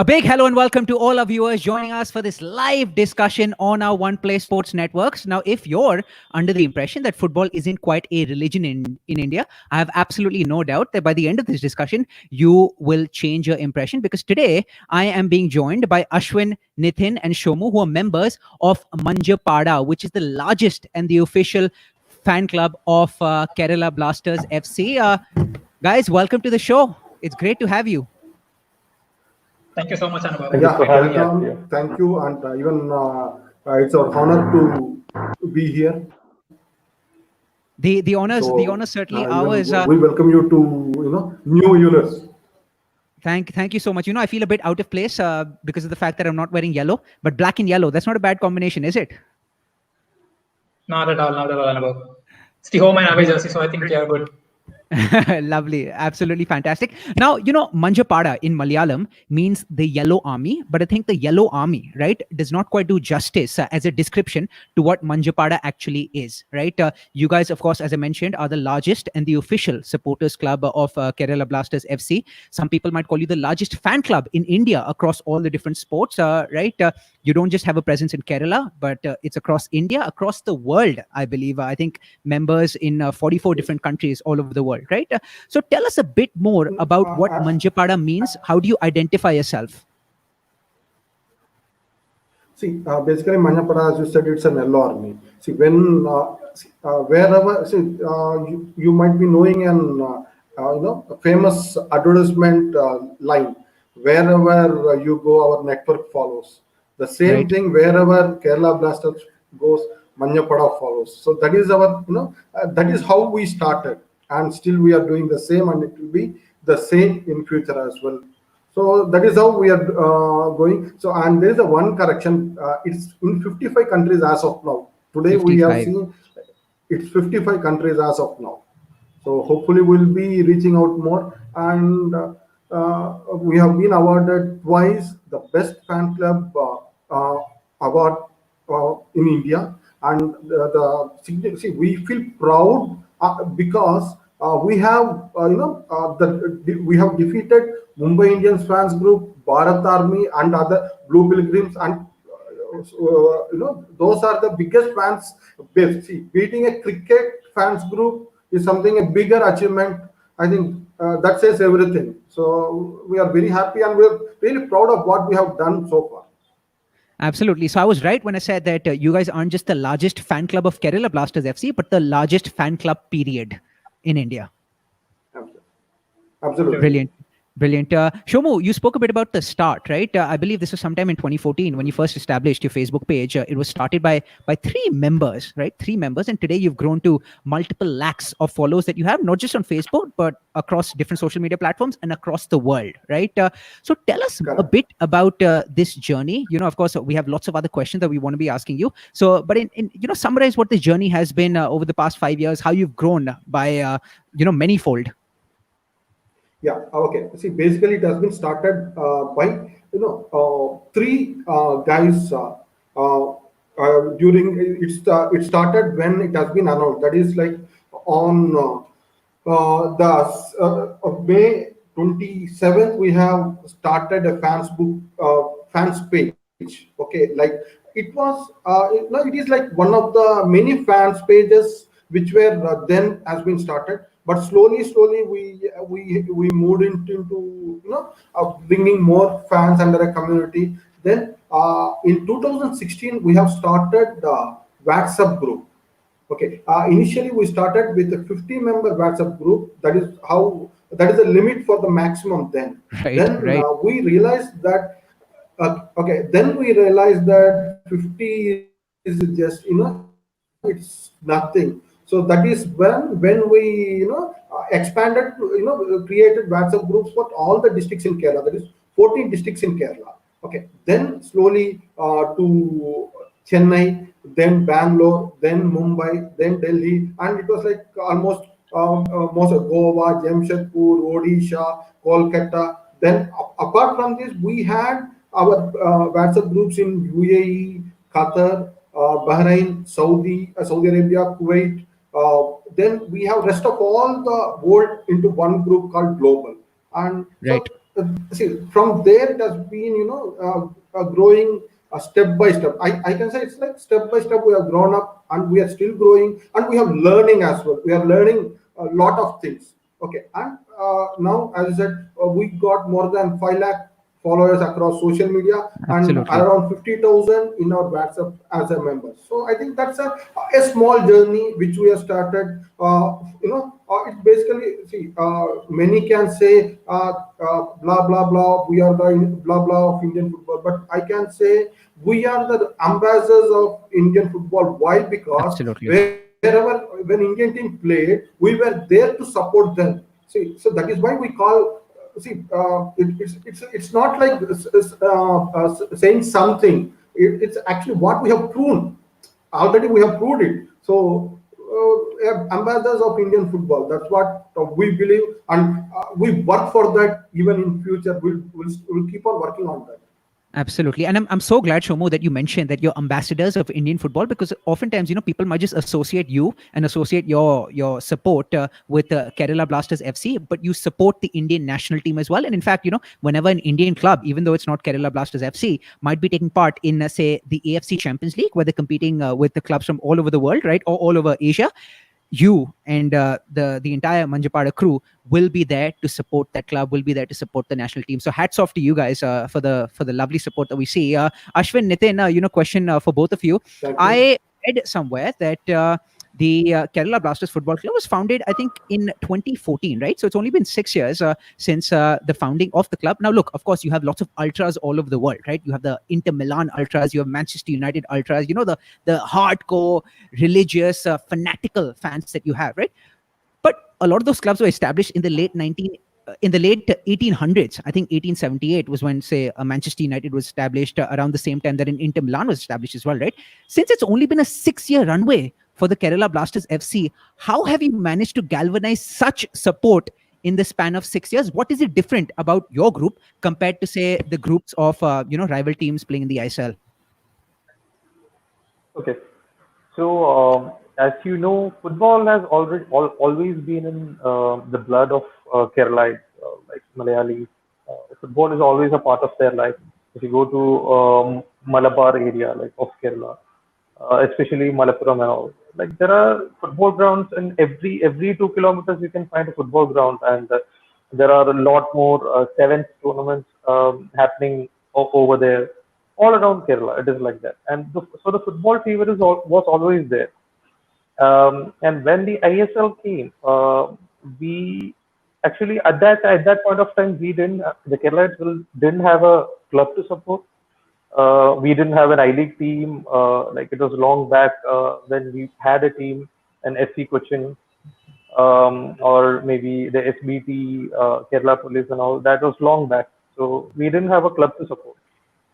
A big hello and welcome to all our viewers joining us for this live discussion on our One Play Sports networks. Now, if you're under the impression that football isn't quite a religion in India, I have absolutely no doubt that by the end of this discussion, you will change your impression, because today I am being joined by Ashwin, Nithin and Shomu, who are members of Manjappada, which is the largest and the official fan club of Kerala Blasters FC. Guys, welcome to the show. It's great to have you. Thank you so much, Anubhav. Yeah, welcome. Thank you, and even it's our honor to be here. The honor certainly ours. We welcome you to new units. Thank you so much. I feel a bit out of place because of the fact that I'm not wearing yellow, but black and yellow, that's not a bad combination, is it? Not at all, Anubhav. It's the home and away jersey, so I think we are good. Lovely, absolutely fantastic. Now, Manjappada in Malayalam means the yellow army, but I think the yellow army, right, does not quite do justice as a description to what Manjappada actually is, right? You guys, of course, as I mentioned, are the largest and the official supporters club of Kerala Blasters FC. Some people might call you the largest fan club in India across all the different sports, right? You don't just have a presence in Kerala, but it's across India, across the world, I believe. I think members in 44 different countries all over the world, right? So tell us a bit more about what Manjappada means. How do you identify yourself? See, basically Manjappada, as you said, it's an yellow army. See, when wherever, you might be knowing a famous advertisement line. Wherever you go, our network follows. The same thing wherever Kerala Blasters goes, Manjappada follows. So that is our, that is how we started, and still we are doing the same, and it will be the same in future as well. So that is how we are going. So, and there is a one correction. It's in 55 countries as of now. Today 55. We have seen it's 55 countries as of now. So hopefully we'll be reaching out more, and we have been awarded twice the best fan club award in India, and we feel proud because we have we have defeated Mumbai Indians fans group, Bharat Army, and other Blue Pilgrims, and those are the biggest fans base. See, beating a cricket fans group is something a bigger achievement. I think that says everything. So we are very happy, and we're really proud of what we have done so far. Absolutely. So I was right when I said that you guys aren't just the largest fan club of Kerala Blasters FC, but the largest fan club period in India. Absolutely. Brilliant. Brilliant. Shomu, you spoke a bit about the start, right? I believe this was sometime in 2014 when you first established your Facebook page. It was started by 3 members, right? 3 members. And today you've grown to multiple lakhs of followers that you have, not just on Facebook, but across different social media platforms and across the world, right? So tell us a bit about this journey. Of course, we have lots of other questions that we want to be asking you. So, but in summarize what this journey has been over the past 5 years, how you've grown by, manyfold. Yeah. Okay. See, basically, it has been started by 3 guys during it started when it has been announced. That is like on May 27th, we have started a fans page. Okay, like it was it is like one of the many fans pages which were then has been started. But slowly we moved into bringing more fans under a community. Then in 2016 we have started the WhatsApp group. Okay, initially we started with a 50-member WhatsApp group. That is the limit for the maximum then. We realized that then we realized that 50 is just it's nothing. So that is when we expanded to created WhatsApp groups for all the districts in Kerala. That is 14 districts in Kerala. Okay, then slowly to Chennai, then Bangalore, then Mumbai, then Delhi, and it was like almost most of Goa, Jamshedpur, Odisha, Kolkata. Then apart from this, we had our WhatsApp groups in UAE, Qatar, Bahrain, Saudi Arabia, Kuwait. Then we have rest of all the world into one group called Global, and see, from there it has been, growing step by step. I can say it's like step by step we have grown up, and we are still growing, and we have learning as well. We are learning a lot of things. Okay, and now, as I said, we got more than 5 lakh followers across social media, and Absolutely. around 50,000 in our WhatsApp as a member. So I think that's a small journey which we have started. It basically, see, many can say blah blah blah. We are the blah blah of Indian football, but I can say we are the ambassadors of Indian football. Why? Because Absolutely. wherever when Indian team played, we were there to support them. See, so that is why we call. See, it's not like saying something. It's actually what we have proven. Already we have proved it. So, ambassadors of Indian football. That's what we believe, and we work for that. Even in future, we'll keep on working on that. Absolutely. And I'm so glad, Shomu, that you mentioned that you're ambassadors of Indian football, because oftentimes, people might just associate you and associate your support with Kerala Blasters FC, but you support the Indian national team as well. And in fact, whenever an Indian club, even though it's not Kerala Blasters FC, might be taking part in, say, the AFC Champions League, where they're competing with the clubs from all over the world, right? Or all over Asia, you and the entire Manjappada crew will be there to support that club, will be there to support the national team. So hats off to you guys for the lovely support that we see. Ashwin, Nitin, question for both of you. Thank you. I read somewhere that the Kerala Blasters Football Club was founded, I think, in 2014, right? So it's only been 6 years since the founding of the club. Now, look, of course, you have lots of ultras all over the world, right? You have the Inter Milan ultras, you have Manchester United ultras, the hardcore, religious, fanatical fans that you have, right? But a lot of those clubs were established in the late 1800s. I think 1878 was when, say, Manchester United was established, around the same time that in Inter Milan was established as well, right? Since it's only been a 6-year runway for the Kerala Blasters FC, how have you managed to galvanize such support in the span of 6 years? What is it different about your group compared to, say, the groups of rival teams playing in the ISL? Okay. So, as you know, football has always been in the blood of Keralites, like Malayalis. Football is always a part of their life. If you go to Malabar area, like of Kerala, especially Malappuram and all, like there are football grounds in every 2 kilometers you can find a football ground, and there are a lot more sevens tournaments happening over there all around Kerala. It is like that, and so the football fever was always there. And when the ISL came, we actually at that point of time the Keralites didn't have a club to support. We didn't have an I-League team. Like it was long back when we had a team, an FC Cochin, or maybe the SBT, Kerala Police and all. That was long back. So we didn't have a club to support.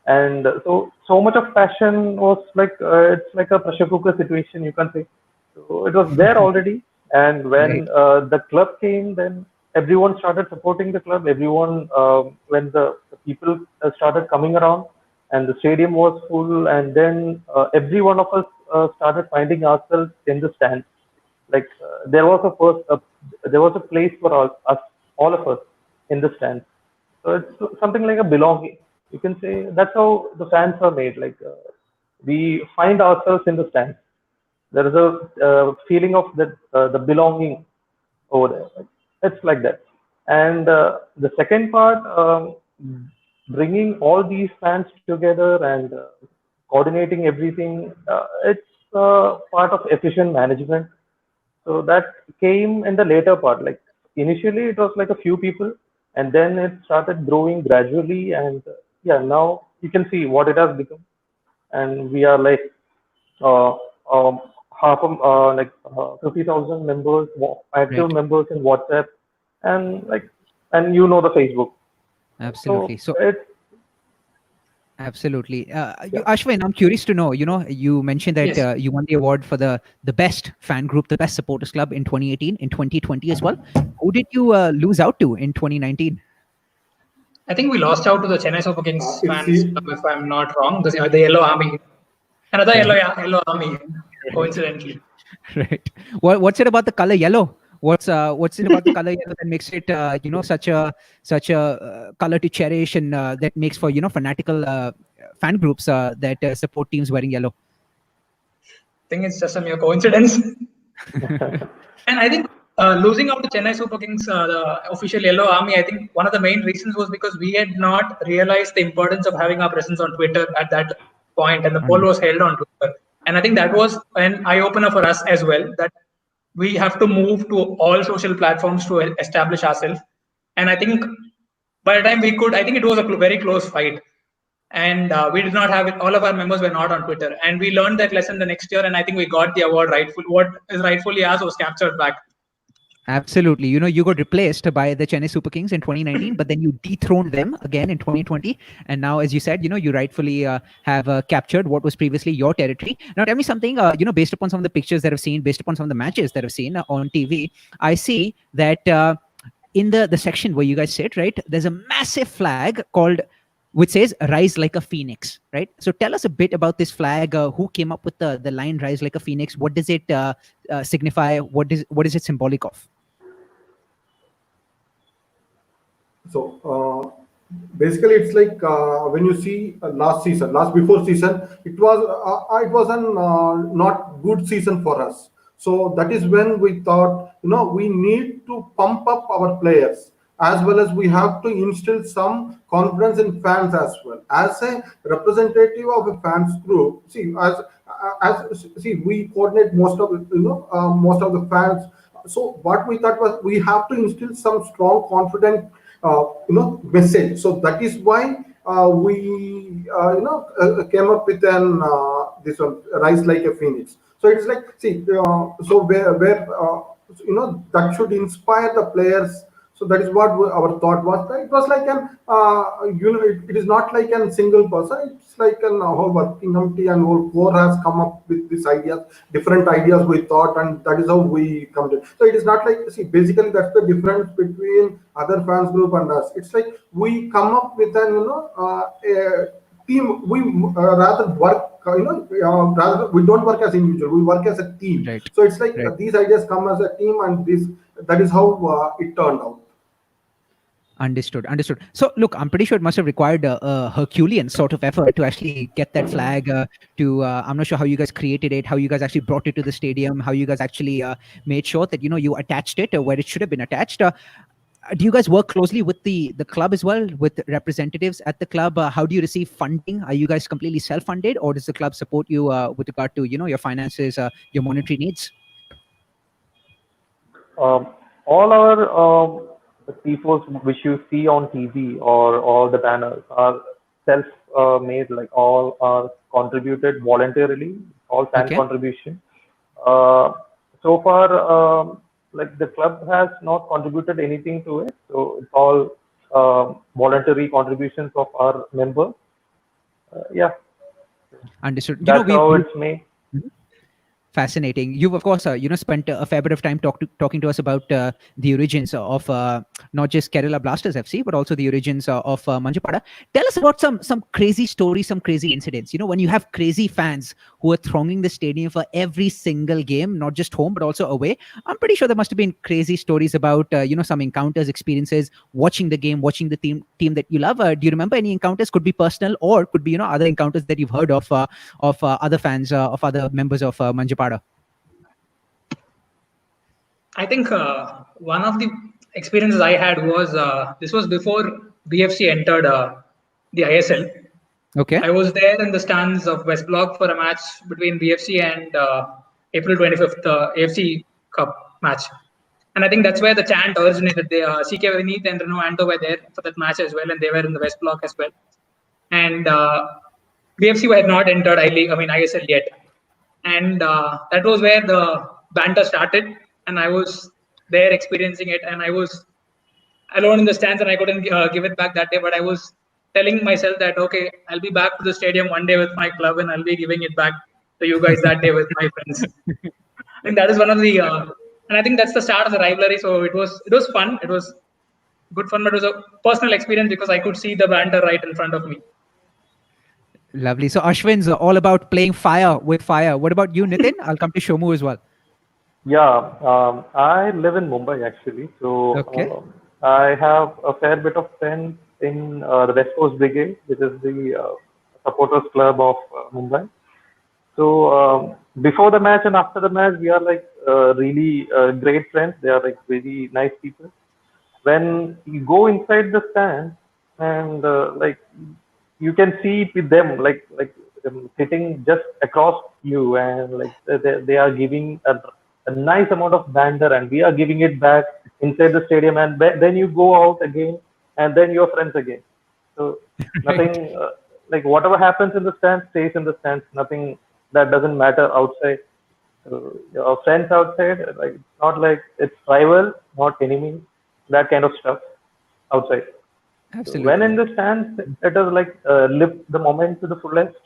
And so much of passion was like, it's like a pressure cooker situation, you can say. So it was there already. And when the club came, then everyone started supporting the club. Everyone, when the people started coming around, and the stadium was full, and then every one of us started finding ourselves in the stands. Like there was a place for all of us in the stands. So it's something like a belonging. You can say that's how the fans are made. Like we find ourselves in the stands. There is a feeling of the belonging over there. It's like that. And the second part, bringing all these fans together and coordinating everything, it's part of efficient management. So that came in the later part. Like initially it was like a few people, and then it started growing gradually, and yeah, now you can see what it has become. And we are like uh, um, half of 50,000 members, active Right. members in WhatsApp, and the Facebook. Absolutely. So it's absolutely. Ashwin, I'm curious to know, you mentioned that Yes. you won the award for the best fan group, the best supporters club in 2018, in 2020 as well. Who did you lose out to in 2019? I think we lost out to the Chennai Super Kings It's fans, if I'm not wrong. The Yellow Army. Another Right. Yellow Army, coincidentally. Right. What's it about the color yellow? What's it about the color yellow that makes it such a color to cherish, and that makes for fanatical fan groups that support teams wearing yellow? I think it's just a mere coincidence. And I think losing out to Chennai Super Kings, the official Yellow Army, I think one of the main reasons was because we had not realized the importance of having our presence on Twitter at that point, and the poll was held on Twitter. And I think that was an eye-opener for us as well, that we have to move to all social platforms to establish ourselves. And I think by the time we could, I think it was a very close fight. And we did not have it. All of our members were not on Twitter. And we learned that lesson the next year. And I think we got the award rightful. What is rightfully ours was captured back. Absolutely. You got replaced by the Chennai Super Kings in 2019, but then you dethroned them again in 2020. And now, as you said, you rightfully have captured what was previously your territory. Now, tell me something, based upon some of the pictures that I've seen, based upon some of the matches that I've seen on TV, I see that in the section where you guys sit, right, there's a massive flag which says "Rise like a Phoenix," right? So tell us a bit about this flag. Who came up with the line "Rise like a Phoenix"? What does it signify? What is it symbolic of? So basically, it's like when you see before season, it was an not good season for us. So that is when we thought, we need to pump up our players, as well as we have to instill some confidence in fans as well. As a representative of a fans group, we coordinate most of the fans. So what we thought was we have to instill some strong, confident message. So that is why we came up with this one, "Rise like a Phoenix." So it's like, so where that should inspire the players. So that is what our thought was. It was like it is not like a single person. It's like a whole working committee and whole core has come up with these ideas, different ideas we thought, and that is how we come to. So it is not like, basically that's the difference between other fans group and us. It's like we come up with a team. We rather work. Rather we don't work as individual. We work as a team. Right. So it's like these ideas come as a team, and that is how it turned out. Understood. So look, I'm pretty sure it must have required a Herculean sort of effort to actually get that flag I'm not sure how you guys created it, how you guys actually brought it to the stadium, how you guys actually made sure that you attached it where it should have been attached. Do you guys work closely with the club as well, with representatives at the club? How do you receive funding? Are you guys completely self-funded, or does the club support you with regard to your finances, your monetary needs? All our tifos which you see on TV or all the banners are self-made. Like all are contributed voluntarily, all fan contribution. So far, like the club has not contributed anything to it, so it's all voluntary contributions of our members. Yeah. Understood. That's how it's made. Fascinating. You've of course spent a fair bit of time talking to us about the origins of not just Kerala Blasters FC, but also the origins of Manjappada. Tell us about some crazy stories, some crazy incidents. When you have crazy fans who are thronging the stadium for every single game, not just home but also away. I'm pretty sure there must have been crazy stories about some encounters, experiences, watching the game, watching the team that you love. Do you remember any encounters? Could be personal, or could be other encounters that you've heard of other fans, of other members of Manjappada. I think one of the experiences I had was this was before BFC entered the ISL. Okay. I was there in the stands of West Block for a match between BFC and April 25th AFC Cup match. And I think that's where the chant originated. CK Vineet and Reno Anto were there for that match as well, and they were in the West Block as well. And BFC had not entered ISL yet. And that was where the banter started. And I was there experiencing it, and I was alone in the stands, and I couldn't give it back that day. But I was telling myself that, okay, I'll be back to the stadium one day with my club, and I'll be giving it back to you guys that day with my friends. I think that is one of the, and I think that's the start of the rivalry. So it was fun. It was good fun, but it was a personal experience because I could see the banter right in front of me. Lovely. So Ashwin's all about playing fire with fire. What about you, Nitin? I'll come to Shomu as well. Yeah, I live in Mumbai actually, so Okay. I have a fair bit of friends in the West Coast Brigade, which is the supporters club of Mumbai. So before the match and after the match, we are like really great friends. They are like really nice people. When you go inside the stand and like you can see with them like sitting just across you and like they are giving a nice amount of banter and we are giving it back inside the stadium and then you go out again and then you're friends again. So Right. nothing like whatever happens in the stands stays in the stands. Nothing that doesn't matter outside. So your friends outside, like it's not like it's rival, not enemy, that kind of stuff outside. So when in Absolutely. the stands, it is like live the moment to the fullest,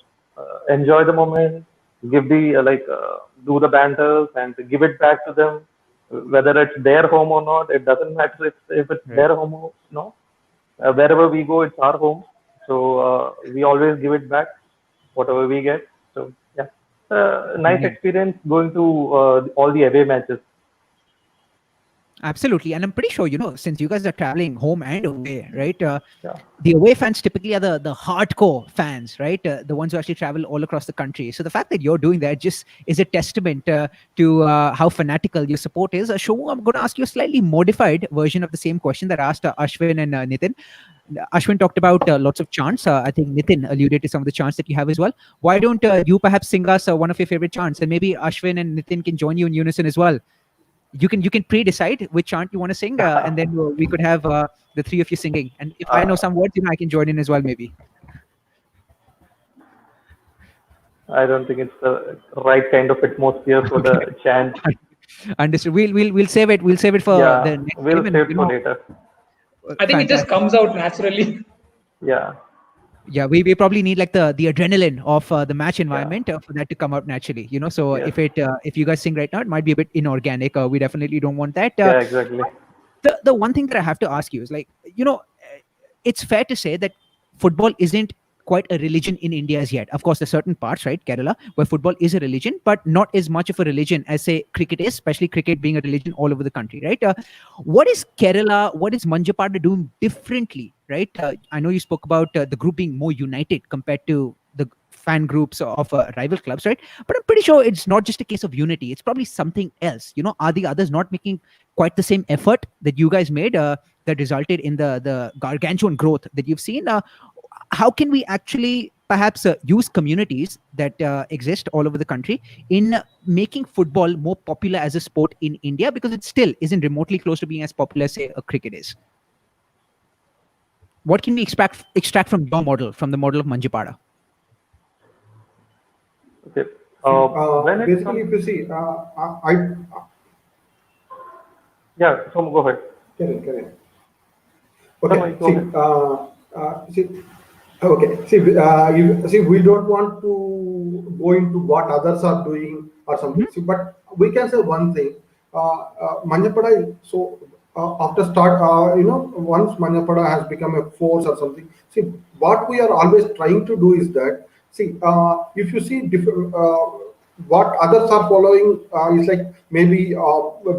enjoy the moment, give the do the banters and give it back to them, whether it's their home or not. It doesn't matter if it's Right. their home or no. Wherever we go, it's our home. So we always give it back, whatever we get. So yeah, nice Brilliant. experience going to all the away matches. Absolutely. And I'm pretty sure, since you guys are traveling home and away, right? Yeah, The away fans typically are the hardcore fans, right? The ones who actually travel all across the country. So the fact that you're doing that just is a testament to how fanatical your support is. Show, I'm going to ask you a slightly modified version of the same question that I asked Ashwin and Nitin. Ashwin talked about lots of chants. I think Nitin alluded to some of the chants that you have as well. Why don't you perhaps sing us one of your favorite chants, and maybe Ashwin and Nitin can join you in unison as well. You can pre-decide which chant you want to sing, and then we could have the three of you singing. And if I know uh, some words, I can join in as well, maybe. I don't think it's the right kind of atmosphere for Okay. the chant. Understood. We'll save it. We'll save it for Yeah, the next we'll game, and save it for later. I think it just fantastic. comes out naturally. Yeah, Yeah, we probably need like the adrenaline of the match yeah, environment for that to come out naturally. So yes, if you guys sing right now, it might be a bit inorganic. We definitely don't want that. yeah, exactly. The one thing that I have to ask you is like, it's fair to say that football isn't quite a religion in India as yet. Of course, there's certain parts, right, Kerala, where football is a religion, but not as much of a religion as say cricket is, especially cricket being a religion all over the country, right? What is Kerala, what is Manjappada doing differently, right? I know you spoke about the group being more united compared to the fan groups of rival clubs, right? But I'm pretty sure it's not just a case of unity. It's probably something else. Are the others not making quite the same effort that you guys made that resulted in the gargantuan growth that you've seen? How can we actually perhaps use communities that exist all over the country in making football more popular as a sport in India, because it still isn't remotely close to being as popular as say a cricket is? What can we extract from your model, from the model of Manjipada? Okay. See, When it basically, comes, if you see, yeah, so go ahead. correct. No, no, Okay. you go ahead. See. Okay. See, we don't want to go into what others are doing or something. Mhm. See, but we can say one thing. Manjapada. So after start, once Manjapada has become a force or something. See, what we are always trying to do is that. See, if you see different. What others are following is like maybe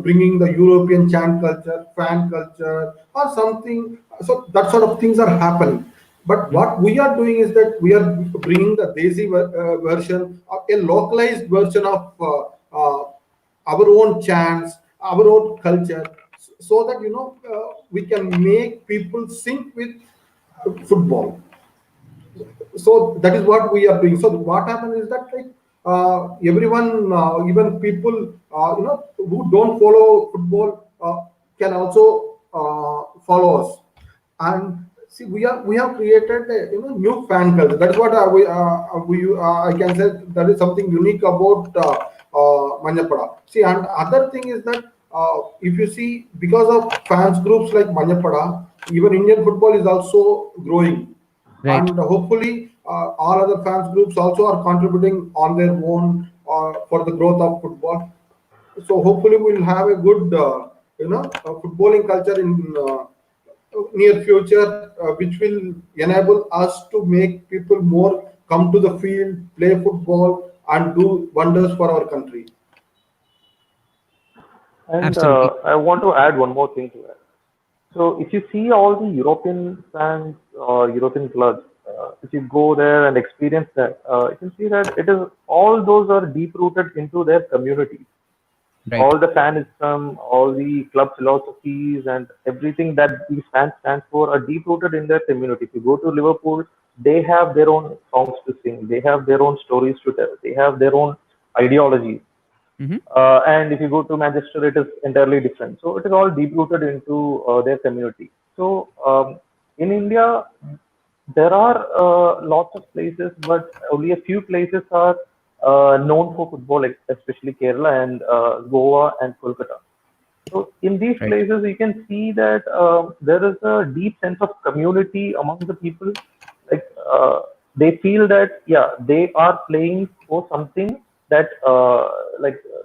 bringing the European chant culture, fan culture, or something. So that sort of things are happening. But Mhm. what we are doing is that we are bringing the Desi version, a localized version of our own chants, our own culture, so that we can make people sync with football. So that is what we are doing. So what happens is that like everyone, even people who don't follow football can also follow us. And see, we have created a new fan culture. That is what I can say, that is something unique about Manjapada. See, and other thing is that if you see, because of fans groups like Manjapada, even Indian football is also growing, Right. and hopefully all other fans groups also are contributing on their own for the growth of football. So hopefully we'll have a good footballing culture in near future, which will enable us to make people more come to the field, play football, and do wonders for our country. And Absolutely. I want to add one more thing to that. So if you see all the European fans or European clubs, if you go there and experience that, you can see that it is all those are deep rooted into their community. Right. All the fanism, all the club philosophies, and everything that these fans stand for are deep rooted in their community. If you go to Liverpool, they have their own songs to sing, they have their own stories to tell, they have their own ideology. Hmm. And if you go to Manchester, it is entirely different. So it is all deep rooted into their community. So in India, there are lots of places, but only a few places are known for football, like especially Kerala and Goa and Kolkata. So in these Right. places, you can see that there is a deep sense of community among the people. Like they feel that yeah, they are playing for something that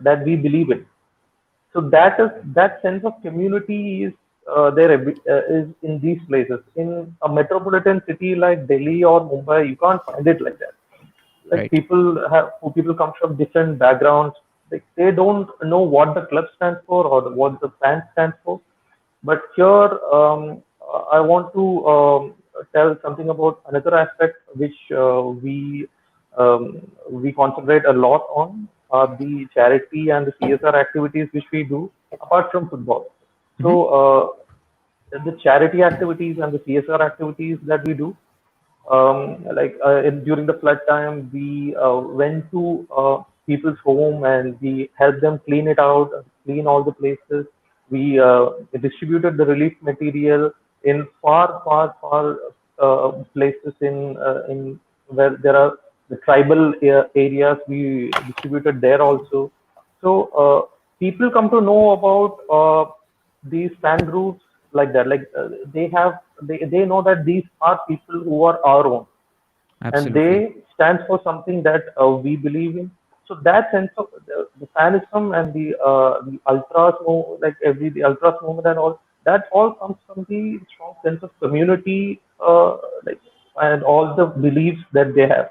that we believe in. So that sense of community is is in these places. In a metropolitan city like Delhi or Mumbai, you can't find it like that. Like Right. people come from different backgrounds. Like they don't know what the club stands for or what the fans stands for. But here, I want to tell something about another aspect which we concentrate a lot on, the charity and the CSR activities which we do apart from football. So Hmm. the charity activities and the CSR activities that we do, during the flood time, we went to people's home and we helped them clean it out, clean all the places. We distributed the relief material in far places in where there are the tribal areas. We distributed there also. So people come to know about these fan groups like that. Like they know that these are people who are our own, and Absolutely. they stand for something that we believe in. So that sense of the fanism and the ultras, the ultras movement and all, that all comes from the strong sense of community, like and all the beliefs that they have.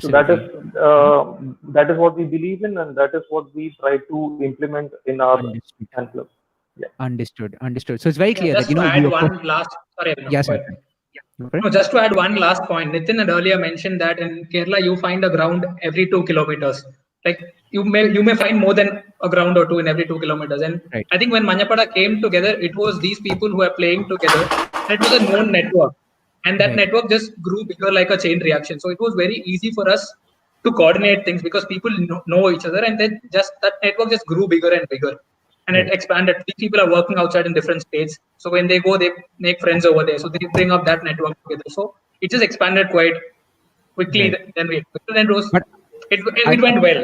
So Absolutely. Mhm. that is what we believe in, and that is what we try to implement in our Understood. fan club. Yeah. Understood. Understood. So it's very Yeah, clear that just to you add of course. one last, sorry, no, Yes, go sir. ahead. Go for it. No, just to add one last point, Nitin had earlier mentioned that in Kerala you find a ground every 2 kilometers. Like you may find more than a ground or two in every 2 kilometers. And Right. I think when Manjappada came together, it was these people who are playing together, and it was a known network. And that Right. network just grew bigger like a chain reaction. So it was very easy for us to coordinate things because people know each other, and then just that network just grew bigger and bigger, and it Right. expanded. These people are working outside in different states, so when they go, they make friends over there. So they bring up that network together. So it just expanded quite quickly Right. than we expected, and But I, it went well.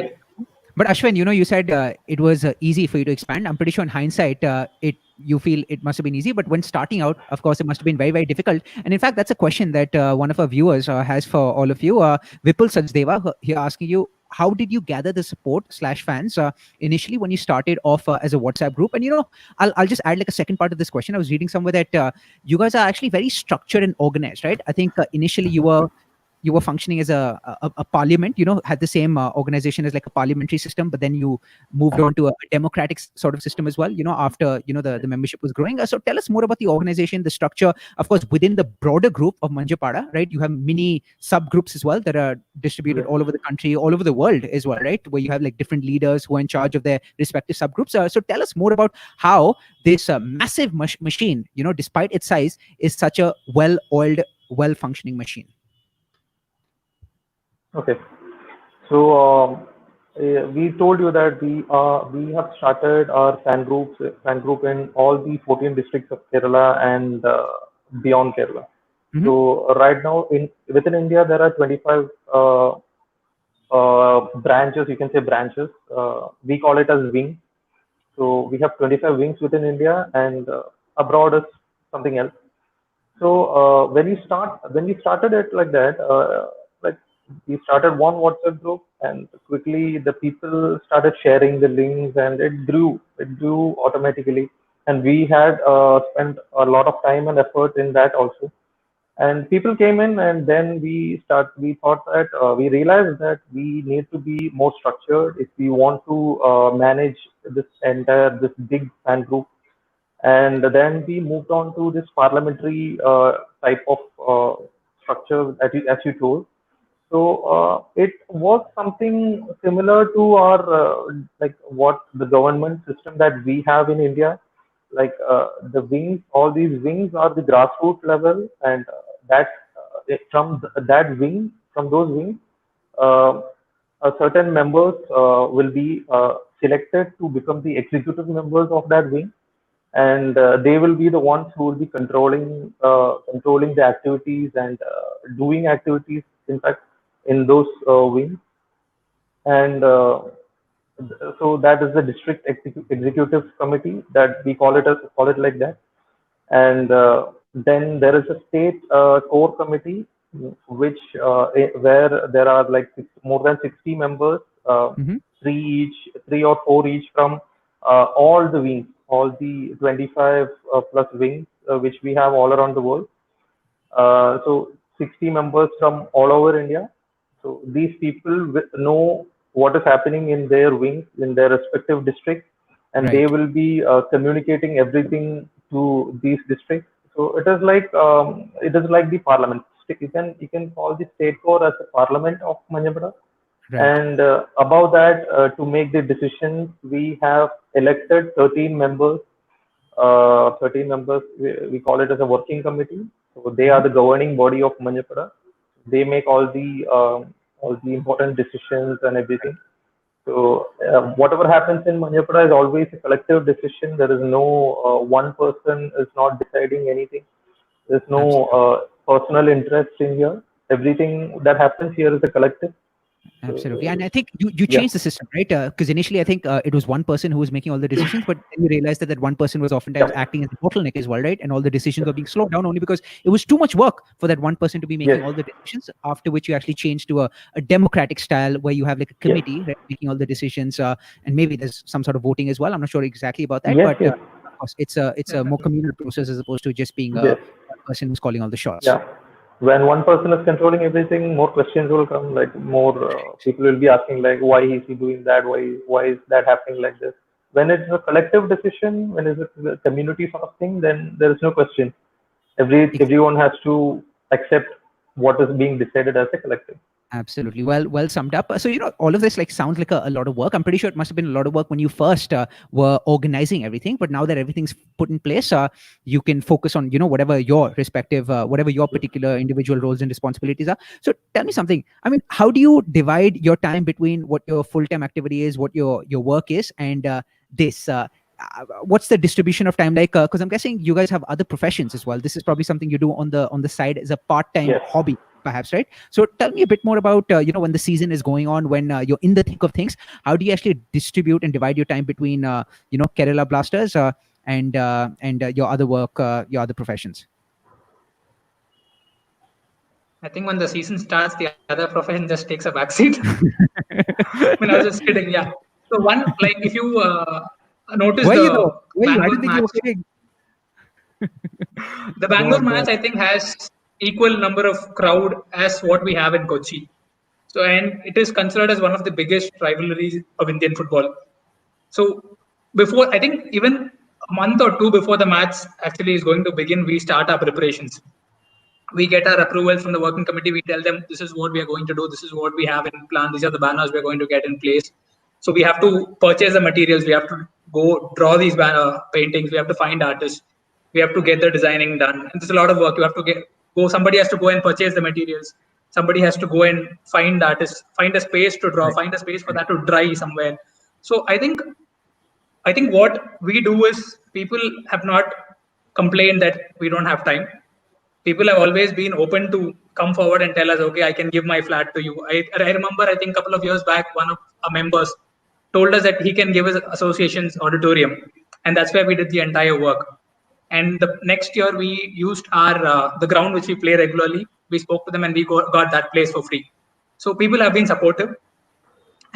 but Ashwin, you said it was easy for you to expand. I'm pretty sure in hindsight, it you feel it must have been easy, but when starting out, of course, it must have been very, very difficult. And in fact, that's a question that one of our viewers has for all of you. Vipul Sachdeva here asking you, how did you gather the support slash fans initially when you started off as a WhatsApp group? And I'll just add like a second part of this question. I was reading somewhere that you guys are actually very structured and organized, right? I think initially you were functioning as a parliament, had the same organization as like a parliamentary system, but then you moved on to a democratic sort of system as well, after the membership was growing. So tell us more about the organization, the structure. Of course, within the broader group of Manjapada, right, you have many subgroups as well that are distributed Yes. all over the country, all over the world as well, right, where you have like different leaders who are in charge of their respective subgroups. So tell us more about how this massive machine, despite its size, is such a well-oiled, well-functioning machine. Okay. So we told you that we have started our fan group in all the 14 districts of Kerala and beyond Kerala. Hmm. So right now in within India there are 25 branches. You can say branches. We call it as wing. So we have 25 wings within India, and abroad is something else. So when we started it like that, like we started one WhatsApp group, and quickly the people started sharing the links, and it grew. It grew automatically, and we had spent a lot of time and effort in that also. And people came in, and then we realized that we need to be more structured if we want to manage this big fan group. And then we moved on to this parliamentary type of structure, as you told. So it was something similar to our like what the government system that we have in India. Like the wings, all these wings are the grassroots level, and from those wings, uh, a certain members will be selected to become the executive members of that wing, and they will be the ones who will be controlling the activities and doing activities, in fact, in those wings. And so that is the district executive committee, that we call it like that. And then there is a state core committee, where there are like more than 60 members, Mhm. three or four each from all the wings, all the 25 plus wings which we have all around the world. So 60 members from all over India. So these people know what is happening in their wings, in their respective districts, and they Right. will be communicating everything to these districts. So it is like the parliament. You can call the state core as the parliament of Manjappada. Right. And above that, to make the decisions, we have elected 13 members. 13 members, we call it as a working committee. So they are Mhm. the governing body of Manjappada. They make all the important decisions and everything. So whatever happens in Manjappada is always a collective decision. There is no one person is not deciding anything. There's no Absolutely. personal interest in here. Everything that happens here is a collective. Absolutely. So And I think you yeah, changed the system, right? Because initially, I think it was one person who was making all the decisions, but then you realized that that one person was oftentimes yeah, acting as a bottleneck as well, right? And all the decisions were being slowed down only because it was too much work for that one person to be making yes, all the decisions. After which you actually changed to a democratic style where you have like a yes, committee, right, making all the decisions, and maybe there's some sort of voting as well. I'm not sure exactly about that, yes, but yes, of course, it's a more Definitely. communal process as opposed to just being yes. one person who's calling all the shots. Yeah. When one person is controlling everything, more questions will come. Like more people will be asking, like, why is he doing that? Why is that happening like this? When it's a collective decision, when it's a community sort of thing, then there is no question. Everyone has to accept what is being decided as a collective. Absolutely. Well summed up. So, all of this like sounds like a lot of work. I'm pretty sure it must have been a lot of work when you first were organizing everything. But now that everything's put in place, you can focus on, whatever your respective, whatever your particular individual roles and responsibilities are. So tell me something. I mean, how do you divide your time between what your full-time activity is, what your work is, and this? What's the distribution of time like? Because I'm guessing you guys have other professions as well. This is probably something you do on the side as a part-time Yes. hobby, perhaps, right? So tell me a bit more about when the season is going on, when you're in the thick of things. How do you actually distribute and divide your time between Kerala Blasters and your other work, your other professions? I think when the season starts, the other profession just takes a backseat. I mean, I was just kidding. Yeah. So one, like, if you notice Were you though? the Were you? I Bangalore didn't think you match, were kidding. the Go Bangalore on, go match, on. I think, has equal number of crowd as what we have in Kochi. So, and it is considered as one of the biggest rivalries of Indian football. So, before, I think even a month or two before the match actually is going to begin, we start our preparations. We get our approval from the working committee. We tell them this is what we are going to do. This is what we have in plan. These are the banners we are going to get in place. So we have to purchase the materials. We have to go draw these banner paintings. We have to find artists. We have to get the designing done. And there's a lot of work. You have to go. Somebody has to go and purchase the materials. Somebody has to go and find artists, find a space to draw, Right. find a space for that to dry somewhere. So I think what we do is people have not complained that we don't have time. People have always been open to come forward and tell us, okay, I can give my flat to you. I remember, I think a couple of years back, one of our members told us that he can give his association's auditorium. And that's where we did the entire work. And the next year we used our the ground which we play regularly. We spoke to them and we got that place for free. So people have been supportive.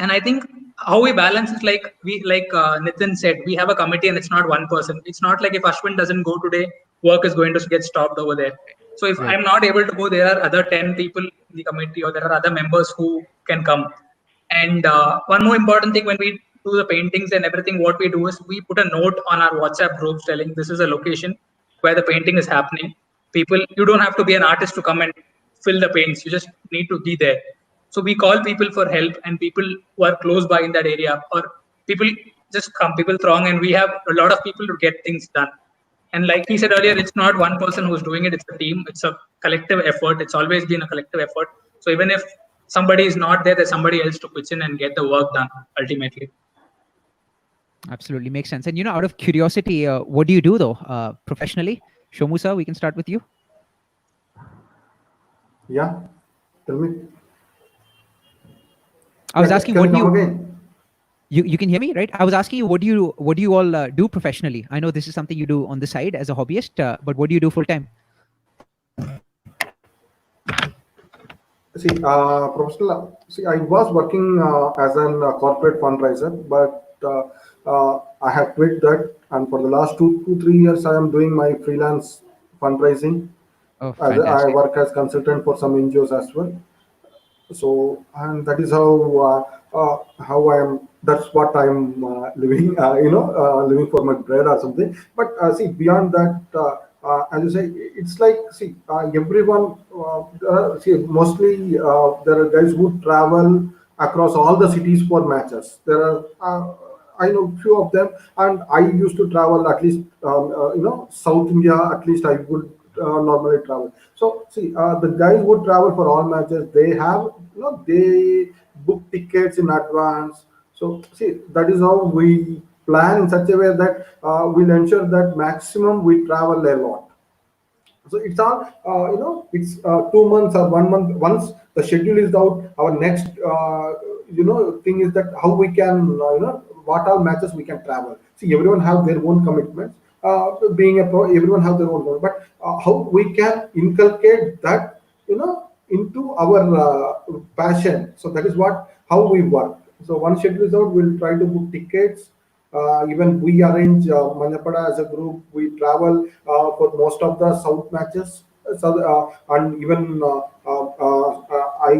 And I think how we balance is like Nitin said, we have a committee and it's not one person. It's not like if Ashwin doesn't go today, work is going to get stopped over there. So if I'm not able to go, there are other 10 people in the committee, or there are other members who can come. And one more important thing, when we do the paintings and everything, what we do is we put a note on our WhatsApp groups telling this is a location where the painting is happening. People, you don't have to be an artist to come and fill the paints. You just need to be there. So we call people for help, and people who are close by in that area, or people just come, people throng, and we have a lot of people to get things done. And like he said earlier, it's not one person who's doing it, it's a team, it's a collective effort. It's always been a collective effort. So even if somebody is not there, there's somebody else to pitch in and get the work done ultimately. Absolutely makes sense. And out of curiosity, what do you do though professionally? Shomu sir, we can start with you. Yeah, tell me. I was asking, what do you? Again? You can hear me, right? I was asking you, what do you all do professionally? I know this is something you do on the side as a hobbyist, but what do you do full time? See, professional. See, I was working as a corporate fundraiser, but I have quit that, and for the last 3 years, I am doing my freelance fundraising. Oh, I work as consultant for some NGOs as well. So, and that is how I am. That's what I am living. Living for my bread or something. But see, beyond that, as you say, it's like, see, everyone. See, mostly there are guys who travel across all the cities for matches. There are. I know few of them, and I used to travel at least, South India. At least I would normally travel. So see, the guys who travel for all matches, they have, they book tickets in advance. So see, that is how we plan in such a way that we'll ensure that maximum we travel a lot. So it's all, it's 2 months or 1 month. Once the schedule is out, our next, thing is that how we can, what all matches we can travel. See, everyone have their own commitments. Being a pro, everyone have their own goal. But how we can inculcate that, into our passion. So that is how we work. So once schedule is out, we'll try to book tickets. Even we arrange Manjappada as a group. We travel for most of the South matches. And even I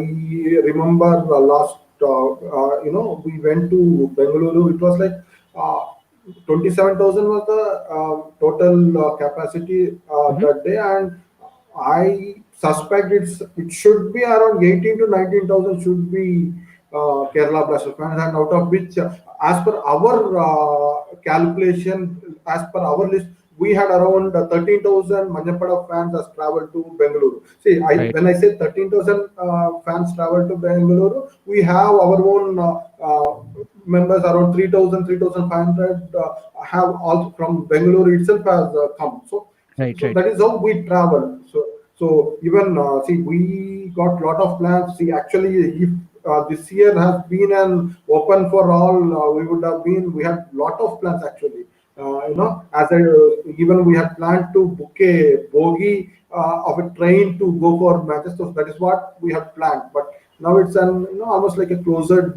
remember last, we went to Bengaluru. It was like 27,000 was the total capacity that day, and I suspect it should be around 18 to 19,000 should be Kerala Blasters fans, and out of which, as per our calculation, as per our list, we had around 13,000 Manjappada fans has traveled to Bengaluru. See, when I say 13,000 fans traveled to Bengaluru, we have our own members around 3,000, 3,500 have also from Bengaluru itself has come. So that is how we travel. So even see, we got lot of plans. See, actually, if this year has been an open for all, we had lot of plans actually. Even we had planned to book a bogie of a train to go for matches. So that is what we had planned. But now it's almost like a closed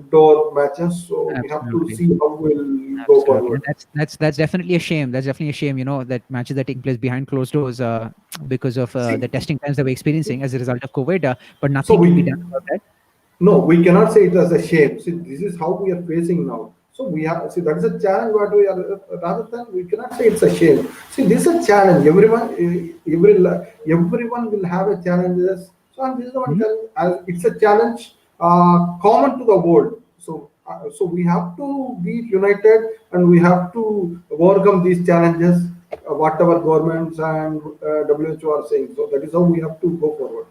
door matches. So we have to see how we'll go forward. That's definitely a shame. That's definitely a shame. That matches are taking place behind closed doors because of the testing times that we're experiencing as a result of COVID. But nothing can be done about that. No, we cannot say it as a shame. See, this is how we are facing now. So we have, see, that is a challenge. What we are, rather than, we cannot say it's a shame. See, this is a challenge. Everyone will have a challenge. So, and this is the one challenge. It's a challenge common to the world. So we have to be united, and we have to overcome these challenges, whatever governments and WHO are saying. So that is how we have to go forward.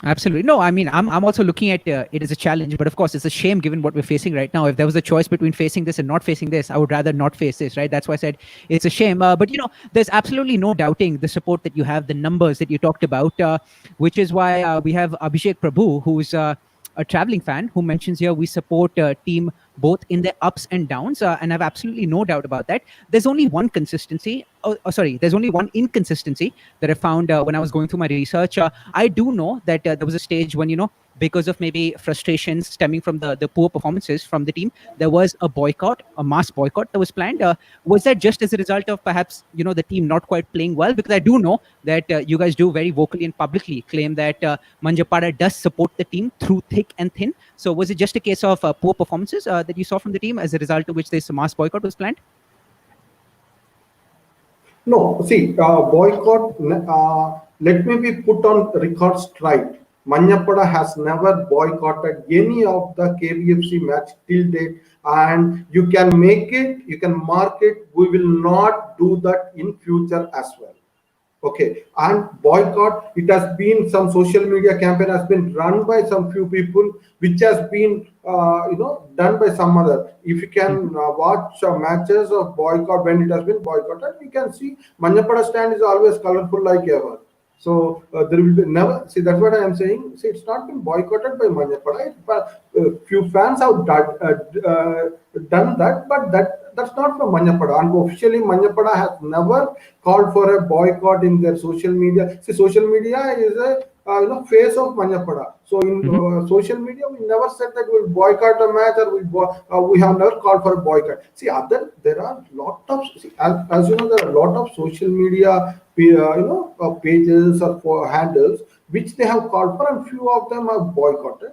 Absolutely. No, I mean, I'm also looking at it as a challenge, but of course, it's a shame given what we're facing right now. If there was a choice between facing this and not facing this, I would rather not face this, right? That's why I said it's a shame. But, there's absolutely no doubting the support that you have, the numbers that you talked about, which is why we have Abhishek Prabhu, who's a traveling fan, who mentions here we support team both in their ups and downs, and I have absolutely no doubt about that. There's only one consistency. There's only one inconsistency that I found when I was going through my research. I do know that there was a stage when because of maybe frustrations stemming from the poor performances from the team, there was a boycott, a mass boycott that was planned. Was that just as a result of perhaps the team not quite playing well? Because I do know that you guys do very vocally and publicly claim that Manjappada does support the team through thick and thin. So was it just a case of poor performances that you saw from the team, as a result of which this mass boycott was planned? No, see, boycott, let me be put on record straight. Manjappada has never boycotted any of the KBFC match till date, and you can make it, you can mark it. We will not do that in future as well. Okay, and boycott, it has been some social media campaign has been run by some few people, which has been done by some other. If you can watch matches of boycott when it has been boycotted, you can see Manjappada stand is always colorful like ever. So there will be never, see, that's what I am saying. See, it's not been boycotted by Manjappada, but few fans have done that, but that's not from Manjappada. And officially, Manjappada has never called for a boycott in their social media. See, social media is a face of Manjappada. So in social media, we never said that we'll boycott a match, or we have never called for a boycott. See, there are lot of, as you know, there are a lot of social media pages or for handles which they have called for, and few of them have boycotted,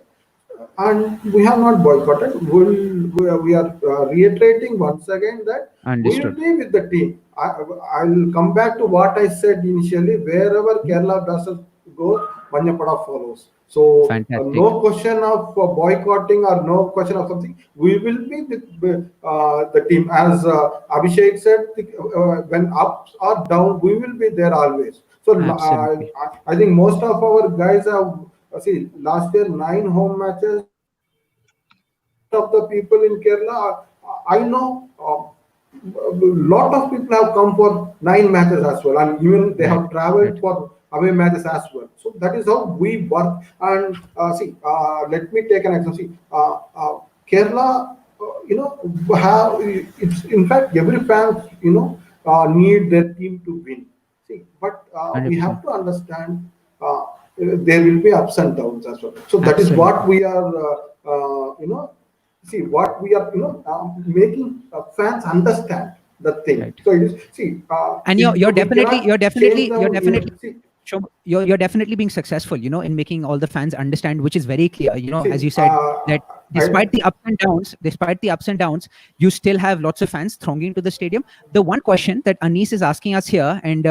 and we have not boycotted. We are reiterating once again that we will Understood. be with the team. I will come back to what I said initially. Wherever Kerala Blasters goes, Manjappada follows. So Fantastic. no question of boycotting or no question of something. We will be with the team. As Abhishek said, when ups or down, we will be there always. So Absolutely. I think most of our guys have, see, last year 9 home matches. Most of the people in Kerala, I know, a lot of people have come for 9 matches as well, and even they have traveled for away matches as well. So that is how we work. And let me take an example. See, Kerala, have, it's in fact every fan, need their team to win. See, but we 100%. have to understand there will be ups and downs as well. So that is Absolutely. what we are, see, what we are, making fans understand the thing. Right. So it is, see, And we you're definitely cannot change them. See, Shobha, you're definitely being successful, in making all the fans understand, which is very clear. As see, you said, that I, despite the ups and downs, you still have lots of fans thronging to the stadium. The one question that Anis is asking us here, and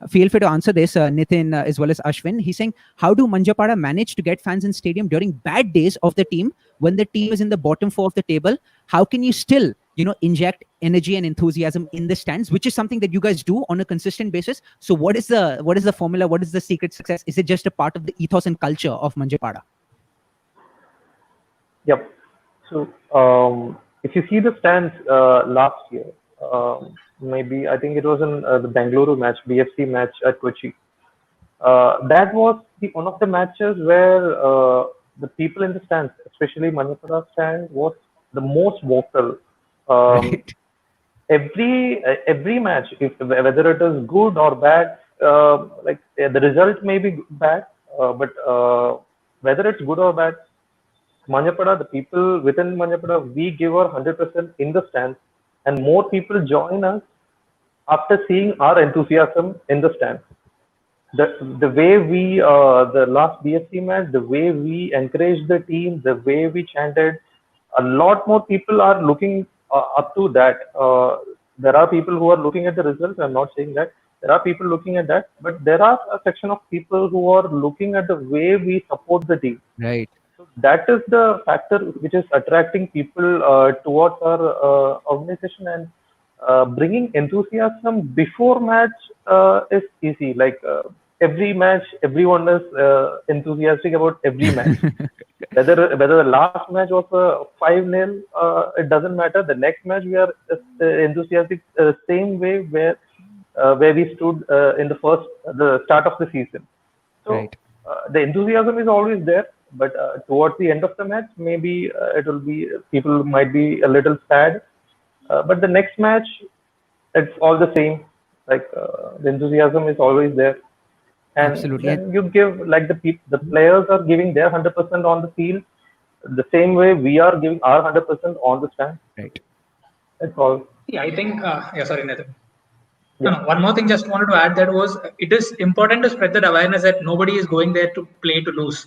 feel free to answer this, Nitin, as well as Ashwin. He's saying, how do Manjappada manage to get fans in stadium during bad days of the team when the team is in the bottom 4 of the table? How can you still inject energy and enthusiasm in the stands, which is something that you guys do on a consistent basis? So what is the formula? What is the secret success? Is it just a part of the ethos and culture of Manjappada? Yep. So if you see the stands last year, maybe I think it was in the Bengaluru match, BFC match at Kochi. That was one of the matches where the people in the stands, especially Manjappada stand, was the most vocal. Right. Every match, whether it is good or bad, the result may be bad, but whether it's good or bad, Manjappada, the people within Manjappada, we give our 100% in the stands, and more people join us after seeing our enthusiasm in the stands. The way we the last BFC match, the way we encouraged the team, the way we chanted, a lot more people are looking up to that. There are people who are looking at the results. I'm not saying that there are people looking at that, but there are a section of people who are looking at the way we support the team. Right. So that is the factor which is attracting people towards our organization, and bringing enthusiasm before match is easy. Every match, everyone is enthusiastic about every match. Whether the last match was a 5-0, it doesn't matter. The next match we are enthusiastic same way where we stood in the start of the season. So Right. the enthusiasm is always there, but towards the end of the match, maybe it will be, people might be a little sad. But the next match, it's all the same. The enthusiasm is always there. And Absolutely. then you give like the players are giving their 100% on the field, the same way we are giving our 100% on the stand. Right. That's all. Yeah, I think, yeah, sorry, Nathan. No, Yeah. no, one more thing just wanted to add that was it is important to spread that awareness that nobody is going there to play to lose.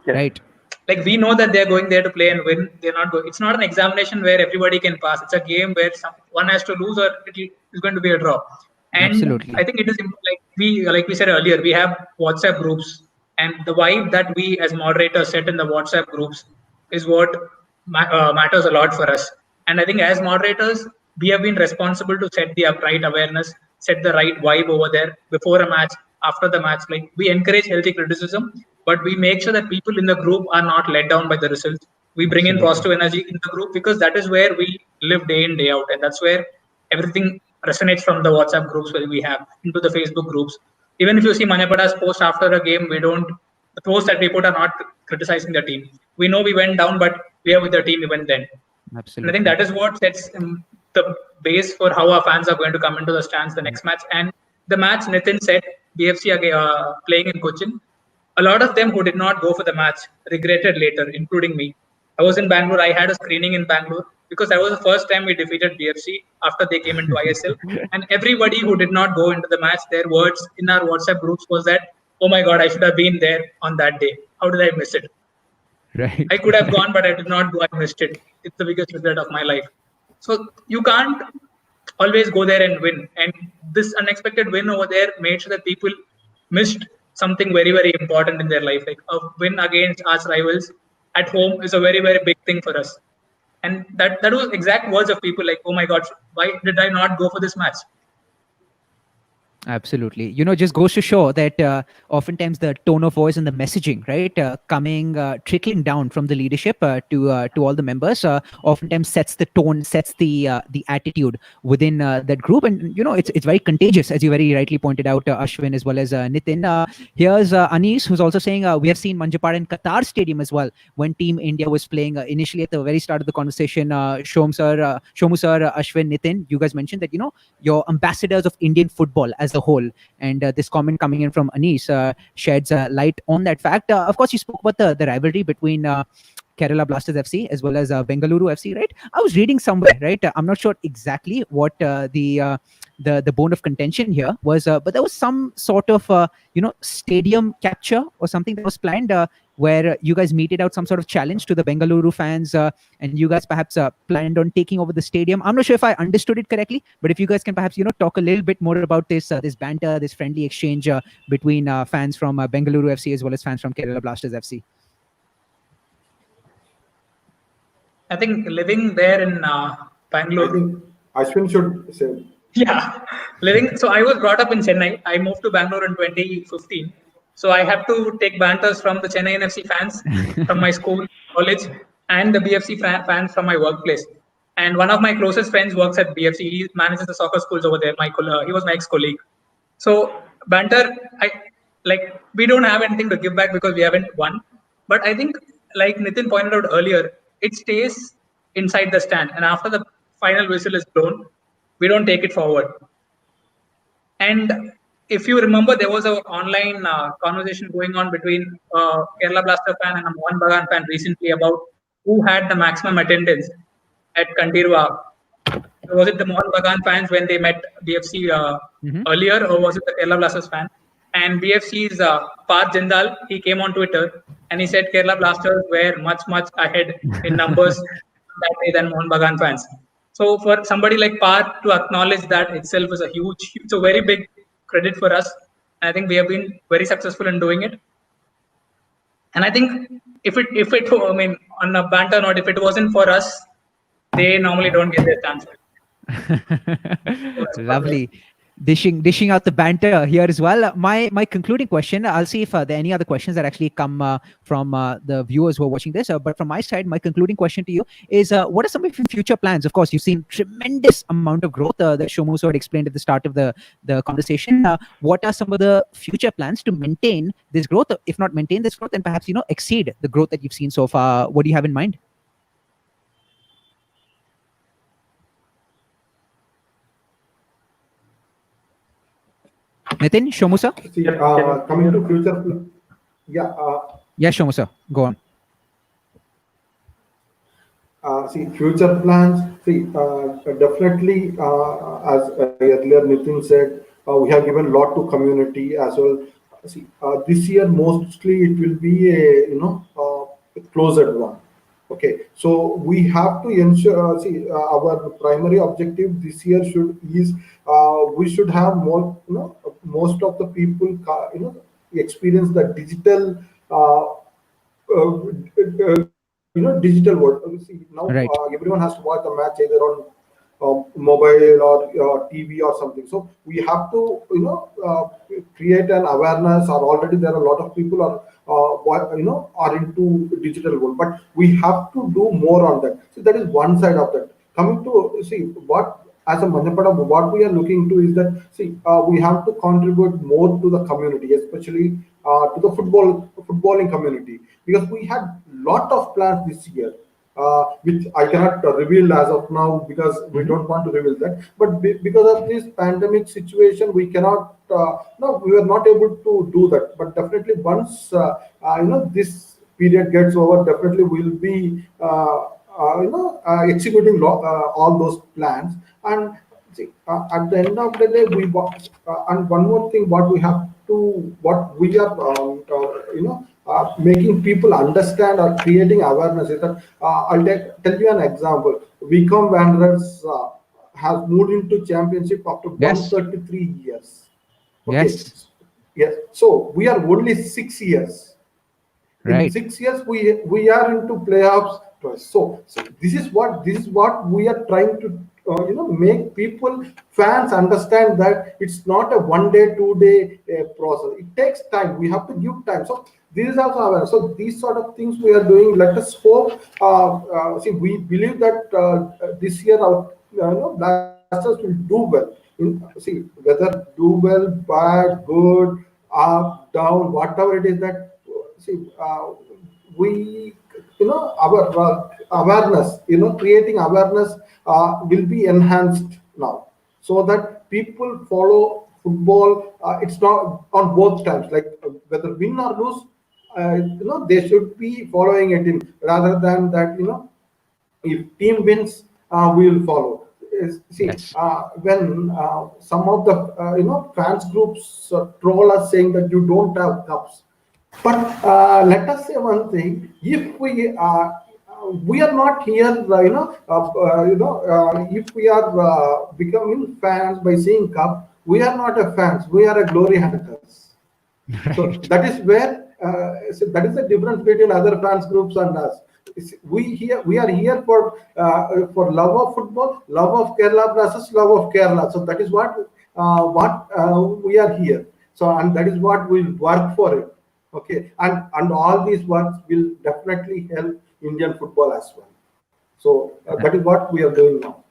Yes. Right. Like we know that they're going there to play and win. They're not going. It's not an examination where everybody can pass. It's a game where one has to lose or it's going to be a draw. And Absolutely. I think it is like we said earlier, we have WhatsApp groups, and the vibe that we as moderators set in the WhatsApp groups is what matters a lot for us. And I think as moderators, we have been responsible to set the right awareness, set the right vibe over there before a match, after the match. Like we encourage healthy criticism, but we make sure that people in the group are not let down by the results. We bring in Absolutely. positive energy in the group because that is where we live day in, day out. And that's where everything resonates from the WhatsApp groups where we have into the Facebook groups. Even if you see Manjapada's post after a game, the posts that we put are not criticizing the team. We know we went down, but we are with the team even then. And I think Absolutely. that is what sets the base for how our fans are going to come into the stands the next match. And the match Nitin said, BFC playing in Cochin, a lot of them who did not go for the match regretted later, including me. I was in Bangalore. I had a screening in Bangalore because that was the first time we defeated BFC after they came into ISL. And everybody who did not go into the match, their words in our WhatsApp groups was that, "Oh my God, I should have been there on that day. How did I miss it?" Right. I could have gone, but I did not go. I missed it. It's the biggest regret of my life. So you can't always go there and win. And this unexpected win over there made sure that people missed something very, very important in their life. Like a win against arch rivals at home is a very, very big thing for us. And that was exact words of people like, "Oh my God, why did I not go for this match?" Absolutely. Just goes to show that oftentimes the tone of voice and the messaging, right, trickling down from the leadership to all the members, oftentimes sets the tone, sets the attitude within that group, and it's very contagious, as you very rightly pointed out, Ashwin as well as Nitin. Here's Anis, who's also saying we have seen Manjappada in Qatar Stadium as well when Team India was playing. Initially, at the very start of the conversation, Shomu sir, Ashwin, Nitin, you guys mentioned that you're ambassadors of Indian football as a whole. And this comment coming in from Anis sheds light on that fact. Of course, you spoke about the rivalry between Kerala Blasters FC as well as Bengaluru FC, right? I was reading somewhere, right? I'm not sure exactly what the bone of contention here was, but there was some sort of stadium capture or something that was planned, where you guys meted out some sort of challenge to the Bengaluru fans, and you guys perhaps planned on taking over the stadium. I'm not sure if I understood it correctly, but if you guys can perhaps talk a little bit more about this banter, this friendly exchange between fans from Bengaluru FC as well as fans from Kerala Blasters FC. I think living there in I Bangalore. think Ashwin should say. Yeah, living. So I was brought up in Chennai. I moved to Bangalore in 2015. So I have to take banters from the Chennai NFC fans from my school, college, and the BFC fans from my workplace. And one of my closest friends works at BFC. He manages the soccer schools over there. He was my ex-colleague. So banter, we don't have anything to give back because we haven't won. But I think, like Nitin pointed out earlier, it stays inside the stand, and after the final whistle is blown, we don't take it forward. And if you remember, there was an online conversation going on between Kerala Blaster fan and a Mohan Bagan fan recently about who had the maximum attendance at Kandirwa. Was it the Mohan Bagan fans when they met BFC earlier, or was it the Kerala Blasters fan? And BFC's Parth Jindal, he came on Twitter and he said Kerala Blasters were much, much ahead in numbers that day than Mohan Bagan fans. So for somebody like Parth to acknowledge that itself is it's a very big credit for us. And I think we have been very successful in doing it. And I think I mean, on a banter note, if it wasn't for us, they normally don't get their chance. Lovely. Dishing out the banter here as well. My concluding question, I'll see if there are any other questions that actually come from the viewers who are watching this. But from my side, my concluding question to you is, what are some of your future plans? Of course, you've seen tremendous amount of growth that Shomu had explained at the start of the conversation. What are some of the future plans to maintain this growth? If not maintain this growth, then perhaps exceed the growth that you've seen so far. What do you have in mind? Nitin, Shomu sir? See, can coming you to repeat? future, yeah, Yes, Shomu sir. Go on. see, future plans. See, definitely, as earlier Nitin said, we have given a lot to community as well. See, this year mostly it will be a a closed one. Okay, so we have to ensure. See, our primary objective this year should is we should have more. Most of the people, experience the digital. Digital world. See, now Right. everyone has to watch the match either on mobile or TV or something. So we have to, create an awareness. Or already there are a lot of people are into digital world, but we have to do more on that. So that is one side of that. Coming to see what as a Manjappada, what we are looking to is that see we have to contribute more to the community, especially to the footballing community, because we had lot of plans this year, which I cannot reveal as of now because we Mhm. don't want to reveal that. But because of this pandemic situation, we cannot. No, we were not able to do that. But definitely, once this period gets over, definitely we'll be executing all those plans. And see, at the end of the day, and one more thing, what we are, making people understand or creating awareness is that tell you an example. Become Wanderers has moved into championship after Yes. 133 years. Okay, Yes. yes. So we are only 6 years. In Right. 6 years, we are into playoffs twice. So this is what we are trying to make people fans understand that it's not a 1 day 2 day process. It takes time. We have to give time. So this is also awareness. So these sort of things we are doing. Let us hope. See, we believe that this year our Blasters will do well. See, whether do well, bad, good, up, down, whatever it is that see, we, our awareness, creating awareness will be enhanced now, so that people follow football. It's not on both times, like whether win or lose. They should be following it in rather than that. If team wins, we will follow. See, Yes. when some of the fans groups troll us saying that you don't have cups, but let us say one thing: if we are not here, if we are becoming fans by seeing cup, we are not a fans. We are a glory hunters. So Right. that is where that is the difference between other fans groups and us. We are here for love of football, love of Kerala versus love of Kerala. So that is what we are here. So and that is what we'll work for it. Okay, and all these works will definitely help Indian football as well. So that is what we are doing now.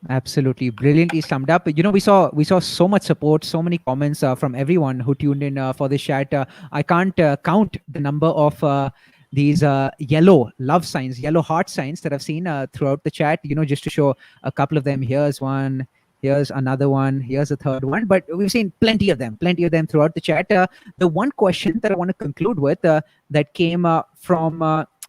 Absolutely brilliantly summed up. We saw so much support, so many comments from everyone who tuned in for this chat. I can't count the number of these yellow love signs, yellow heart signs that I've seen throughout the chat. Just to show a couple of them. Here's one. Here's another one. Here's a third one. But we've seen plenty of them throughout the chat. The one question that I want to conclude with that came from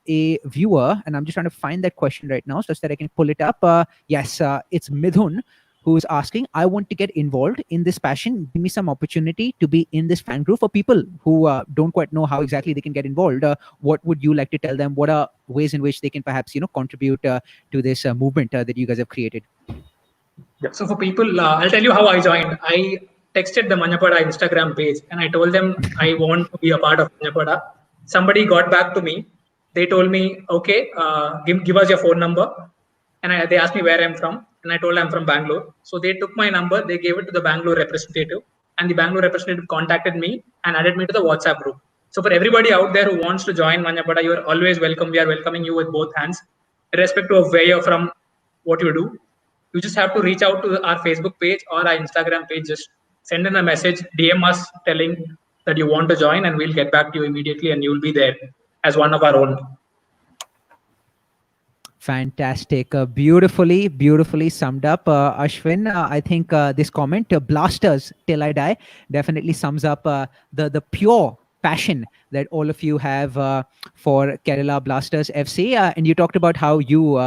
a viewer, and I'm just trying to find that question right now so that I can pull it up. Yes, it's Midhun who is asking, I want to get involved in this passion. Give me some opportunity to be in this fan group for people who don't quite know how exactly they can get involved. What would you like to tell them? What are ways in which they can perhaps, contribute to this movement that you guys have created? So for people, I'll tell you how I joined. I texted the Manjappada Instagram page and I told them I want to be a part of Manjappada. Somebody got back to me. They told me, okay, give us your phone number. And they asked me where I'm from. And I told them I'm from Bangalore. So they took my number, they gave it to the Bangalore representative. And the Bangalore representative contacted me and added me to the WhatsApp group. So for everybody out there who wants to join Manjappada, you are always welcome. We are welcoming you with both hands, irrespective of where you're from, what you do. You just have to reach out to our Facebook page or our Instagram page. Just send in a message, DM us telling that you want to join, and we'll get back to you immediately, and you'll be there as one of our own. Fantastic. Beautifully summed up, Ashwin. I think this comment, "Blasters till I die," definitely sums up the pure passion that all of you have for Kerala Blasters FC. And you talked about how you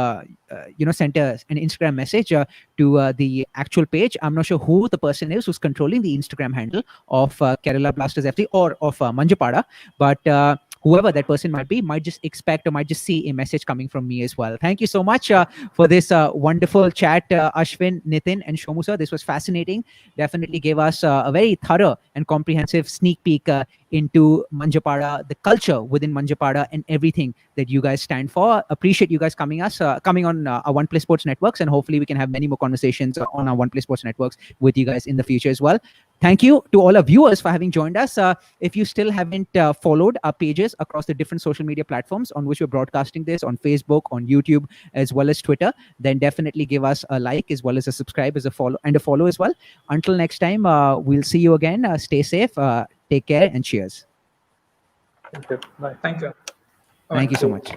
sent an Instagram message to the actual page. I'm not sure who the person is who's controlling the Instagram handle of Kerala Blasters FC or of Manjappada, but whoever that person might be might just expect or might just see a message coming from me as well. Thank you so much for this wonderful chat, Ashwin, Nitin, and Shomu sir. This was fascinating. Definitely gave us a very thorough and comprehensive sneak peek into Manjappada, the culture within Manjappada, and everything that you guys stand for. Appreciate you guys coming on our One Play Sports networks, and hopefully we can have many more conversations on our One Play Sports networks with you guys in the future as well. Thank you to all our viewers for having joined us. If you still haven't followed our pages across the different social media platforms on which we're broadcasting this, on Facebook, on YouTube, as well as Twitter, then definitely give us a like as well as a subscribe as a follow as well. Until next time, we'll see you again. Stay safe, take care, and cheers. Thank you. Bye. Thank you. Thank you so much.